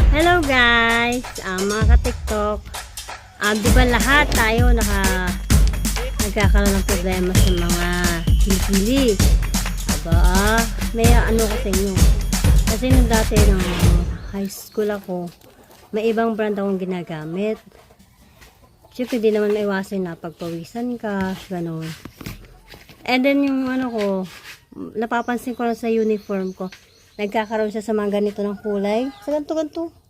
Hello guys, mga ka-TikTok. Di ba lahat tayo nagkakaroon ng problema sa mga kilikili? May ano ko sa inyo. Kasi nung dati nung high school ako, may ibang brand akong ginagamit. Siyempre, hindi naman maiwasan na pagpawisan ka, gano'n. And then yung ano ko, napapansin ko lang sa uniform ko, nagkakaroon siya sa mga ganito ng kulay. Sa ganito-ganito.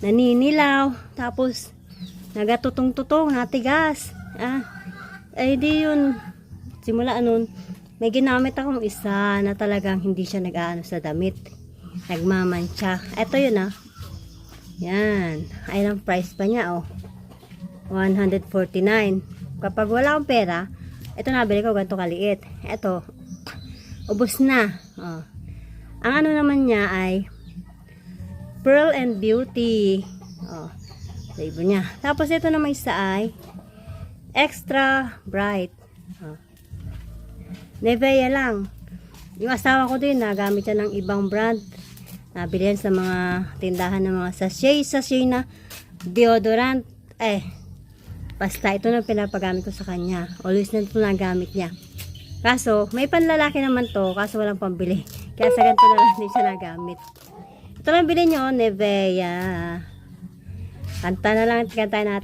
Naninilaw. Tapos, nagatutong-tutong, natigas. Di yun. Simula nun, may ginamit akong isa na talagang hindi siya nag-aano sa damit. Nagmamantsa. Ito yun Yan. Ayun ang price pa niya $149. Kapag wala akong pera, ito nabili ko ganito kaliit. Ito, ubos na. Ang ano naman niya ay Pearl and Beauty. Label niya. Tapos ito naman isa ay Extra Bright. Nivea lang. Yung asawa ko din, nagamit siya ng ibang brand. Nabili yan sa mga tindahan ng mga sachet na deodorant. Basta ito na pinapagamit ko sa kanya. Always na ito nagamit niya. Kaso, may panlalaki naman to, kaso walang pambili. Kaya sa ganito na lang din siya nagamit. Ito lang bilhin nyo, Nivea. Kanta na lang, kanta natin.